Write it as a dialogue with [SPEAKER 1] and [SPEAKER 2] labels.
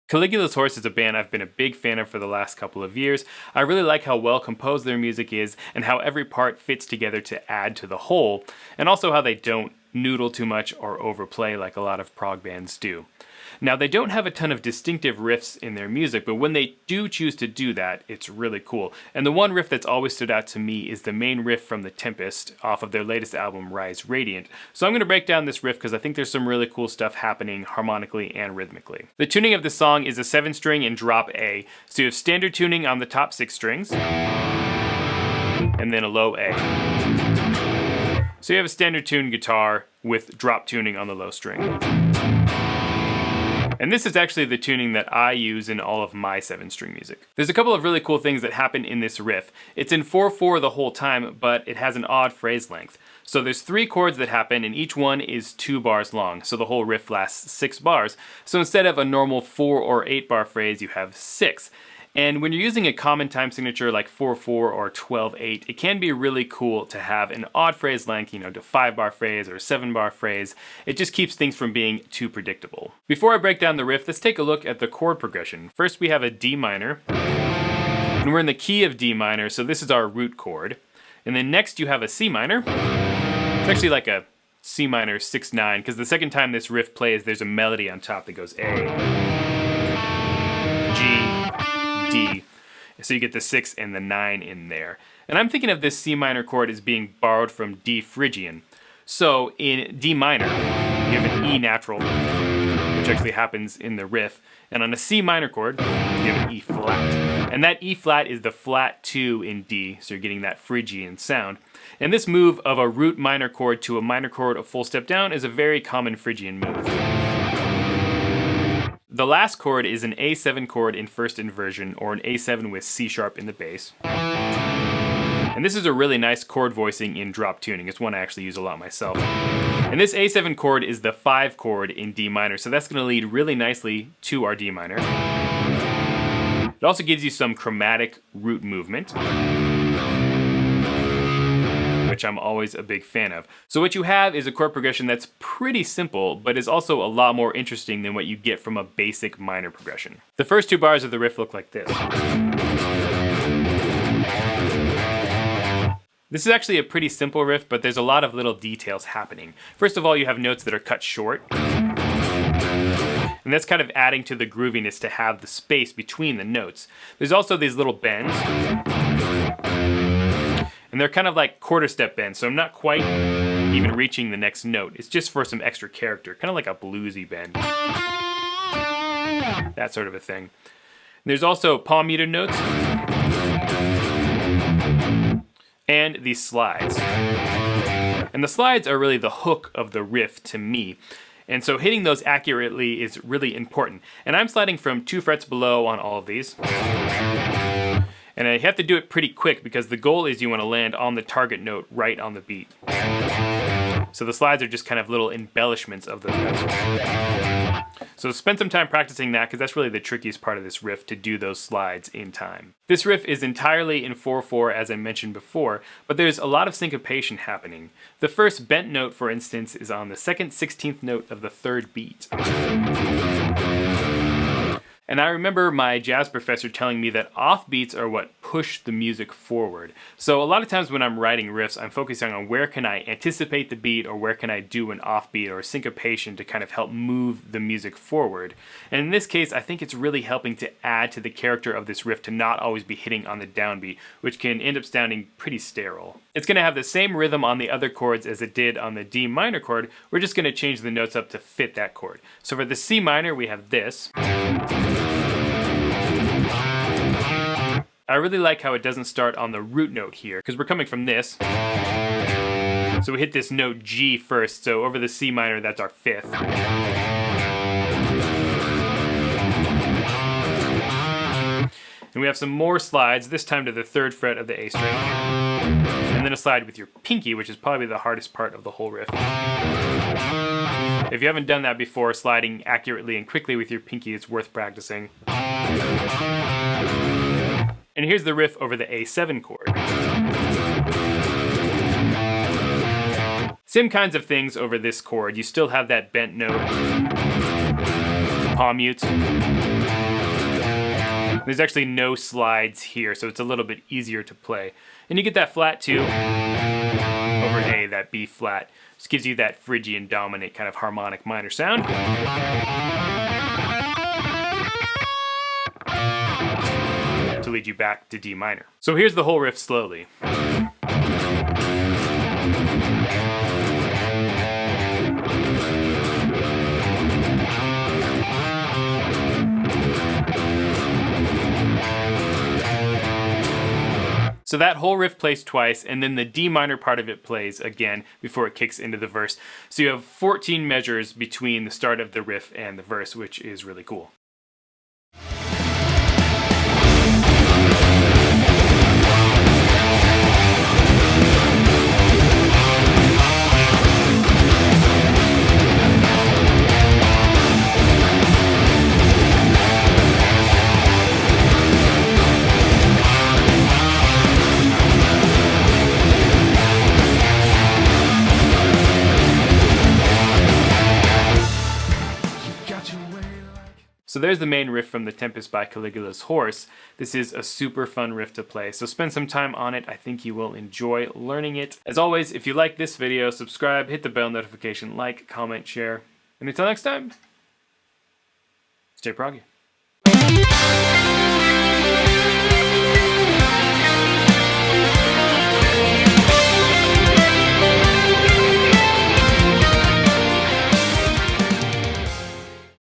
[SPEAKER 1] Caligula's Horse is a band I've been a big fan of for the last couple of years. I really like how well composed their music is and how every part fits together to add to the whole, and also how they don't noodle too much or overplay like a lot of prog bands do. Now, they don't have a ton of distinctive riffs in their music, but when they do choose to do that, it's really cool. And the one riff that's always stood out to me is the main riff from the Tempest off of their latest album, Rise Radiant. So I'm going to break down this riff because I think there's some really cool stuff happening harmonically and rhythmically. The tuning of the song is a 7-string in drop A, so you have standard tuning on the top 6 strings, and then a low A. So you have a standard tuned guitar with drop tuning on the low string. And this is actually the tuning that I use in all of my 7-string music. There's a couple of really cool things that happen in this riff. It's in 4/4 the whole time, but it has an odd phrase length. So there's 3 chords that happen, and each one is 2 bars long, so the whole riff lasts 6 bars. So instead of a normal 4 or 8 bar phrase, you have 6. And when you're using a common time signature like 4/4 or 12/8, it can be really cool to have an odd phrase length, to 5-bar phrase or 7-bar phrase. It just keeps things from being too predictable. Before I break down the riff, let's take a look at the chord progression. First we have a D minor, and we're in the key of D minor, so this is our root chord. And then next you have a C minor. It's actually like a C minor 6/9, because the second time this riff plays, there's a melody on top that goes A, G, D. So you get the 6 and the 9 in there. And I'm thinking of this C minor chord as being borrowed from D Phrygian. So in D minor, you have an E natural, which actually happens in the riff. And on a C minor chord, you have an E flat. And that E flat is the flat 2 in D, so you're getting that Phrygian sound. And this move of a root minor chord to a minor chord a full step down is a very common Phrygian move. The last chord is an A7 chord in first inversion, or an A7 with C sharp in the bass. And this is a really nice chord voicing in drop tuning. It's one I actually use a lot myself. And this A7 chord is the 5 chord in D minor, so that's going to lead really nicely to our D minor. It also gives you some chromatic root movement, which I'm always a big fan of. So what you have is a chord progression that's pretty simple, but is also a lot more interesting than what you get from a basic minor progression. The first 2 bars of the riff look like this. This is actually a pretty simple riff, but there's a lot of little details happening. First of all, you have notes that are cut short, and that's kind of adding to the grooviness to have the space between the notes. There's also these little bends, and they're kind of like quarter step bends, so I'm not quite even reaching the next note. It's just for some extra character, kind of like a bluesy bend. That sort of a thing. There's also palm muted notes, and these slides. And the slides are really the hook of the riff to me. And so hitting those accurately is really important. And I'm sliding from 2 frets below on all of these. And I have to do it pretty quick because the goal is you want to land on the target note right on the beat. So the slides are just kind of little embellishments of those notes. So spend some time practicing that because that's really the trickiest part of this riff, to do those slides in time. This riff is entirely in 4/4 as I mentioned before, but there's a lot of syncopation happening. The first bent note, for instance, is on the 2nd 16th note of the 3rd beat. And I remember my jazz professor telling me that offbeats are what push the music forward. So a lot of times when I'm writing riffs, I'm focusing on where can I anticipate the beat, or where can I do an offbeat or a syncopation to kind of help move the music forward. And in this case, I think it's really helping to add to the character of this riff to not always be hitting on the downbeat, which can end up sounding pretty sterile. It's going to have the same rhythm on the other chords as it did on the D minor chord. We're just going to change the notes up to fit that chord. So for the C minor, we have this. I really like how it doesn't start on the root note here, because we're coming from this. So we hit this note G first, so over the C minor, that's our 5th. And we have some more slides, this time to the 3rd fret of the A string. And then a slide with your pinky, which is probably the hardest part of the whole riff. If you haven't done that before, sliding accurately and quickly with your pinky, it's worth practicing. And here's the riff over the A7 chord. Same kinds of things over this chord. You still have that bent note. palm mutes. There's actually no slides here, so it's a little bit easier to play. And you get that flat too over A, that B flat. Just gives you that Phrygian dominant kind of harmonic minor sound. To lead you back to D minor. So here's the whole riff slowly. So that whole riff plays twice, and then the D minor part of it plays again before it kicks into the verse. So you have 14 measures between the start of the riff and the verse, which is really cool. So there's the main riff from the Tempest by Caligula's Horse. This is a super fun riff to play, so spend some time on it. I think you will enjoy learning it. As always, if you like this video, subscribe, hit the bell notification, like, comment, share, and until next time, stay proggy.